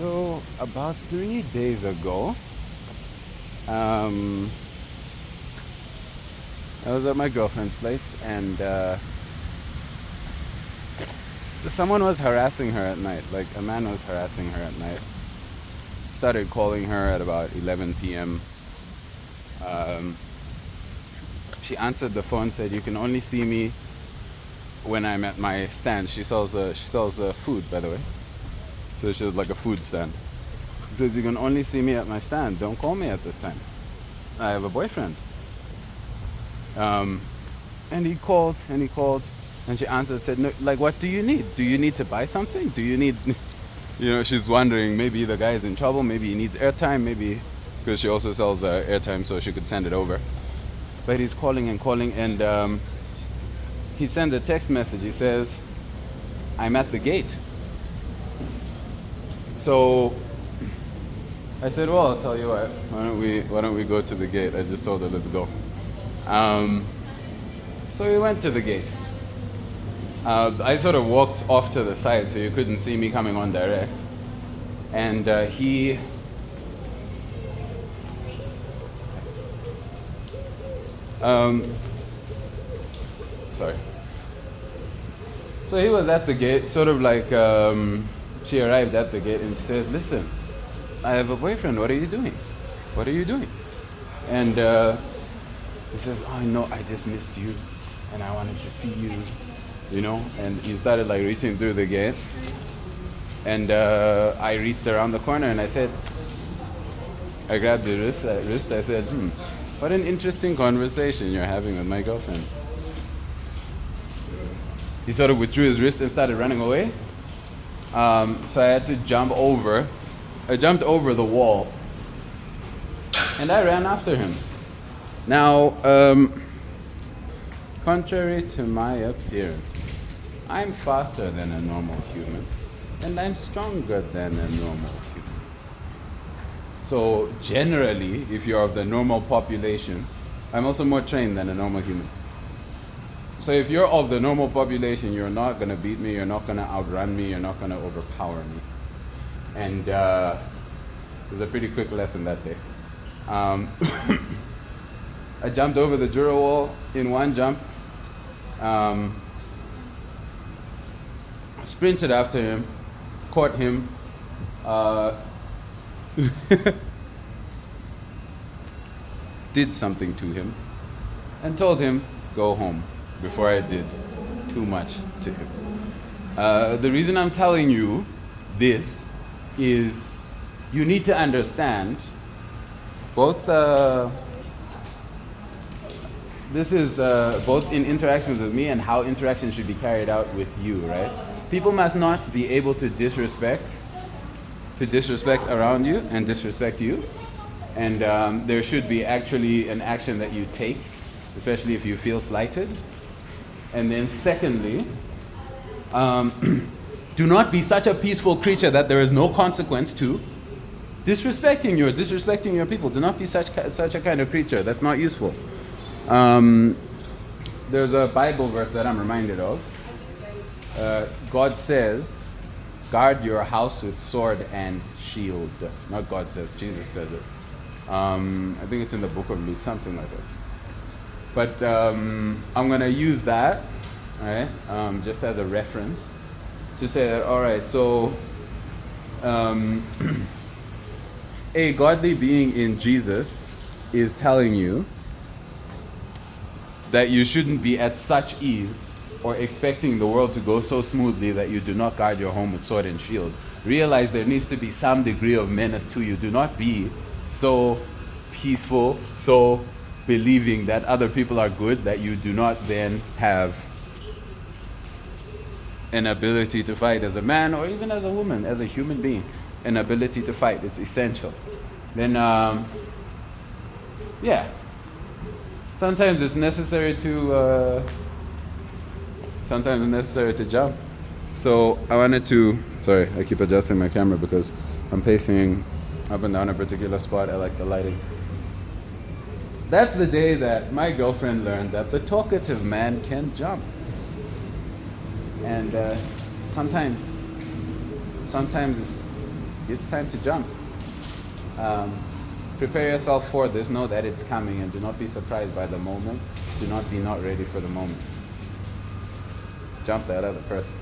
So about 3 days ago, um, I was at my girlfriend's place, and someone was harassing her at night. Like a man was harassing her at night. Started calling her at about 11 p.m. Um, she answered the phone, said, "You can only see me when I'm at my stand." She sells food, by the way. So she was like a food stand. She says, "You can only see me at my stand. Don't call me at this time. I have a boyfriend." And he called and he called, and she answered, said, "No, like, what do you need? Do you need to buy something? Do you need?" She's wondering, maybe the guy is in trouble, maybe he needs airtime, maybe because she also sells airtime, so she could send it over. But he's calling and calling, and he sent a text message. He says, "I'm at the gate." So I said, "Well, I'll tell you what. Why don't we go to the gate?" I just told her, "Let's go." So we went to the gate. I sort of walked off to the side so you couldn't see me coming on direct. And he sorry. So he was at the gate, sort of like she arrived at the gate and she says, "Listen, I have a boyfriend. What are you doing? What are you doing?" And he says, "Oh no, I just missed you and I wanted to see you." And he started like reaching through the gate, and I reached around the corner and I grabbed the wrist. I said, "What an interesting conversation you're having with my girlfriend." He sort of withdrew his wrist and started running away. So I had to jump over. I jumped over the wall and I ran after him. Now, contrary to my appearance, I'm faster than a normal human, and I'm stronger than a normal human. So generally, if you're of the normal population, I'm also more trained than a normal human. So if you're of the normal population, you're not going to beat me, you're not going to outrun me, you're not going to overpower me. And it was a pretty quick lesson that day. I jumped over the Jura wall in one jump. Sprinted after him, caught him, did something to him, and told him, "Go home," before I did too much to him. The reason I'm telling you this is you need to understand both this is both in interactions with me and how interactions should be carried out with you, right? People must not be able to disrespect around you and disrespect you. And there should be actually an action that you take, especially if you feel slighted. And then secondly, do not be such a peaceful creature that there is no consequence to disrespecting your people. Do not be such a kind of creature. That's not useful. There's a Bible verse that I'm reminded of. God says, "Guard your house with sword and shield." Not God says, Jesus says it. I think it's in the book of Luke, something like this. But I'm going to use that, right, just as a reference to say that, all right, so a godly being in Jesus is telling you that you shouldn't be at such ease or expecting the world to go so smoothly that you do not guard your home with sword and shield. Realize there needs to be some degree of menace to you. Do not be so peaceful, so believing that other people are good that you do not then have an ability to fight as a man or even as a woman, as a human being. An ability to fight is essential. Then, sometimes it's necessary to jump. So I wanted to, sorry, I keep adjusting my camera because I'm pacing up and down a particular spot. I like the lighting. That's the day that my girlfriend learned that the talkative man can jump. And sometimes it's time to jump. Prepare yourself for this. Know that it's coming, and do not be surprised by the moment. Do not be not ready for the moment. Jump that other person.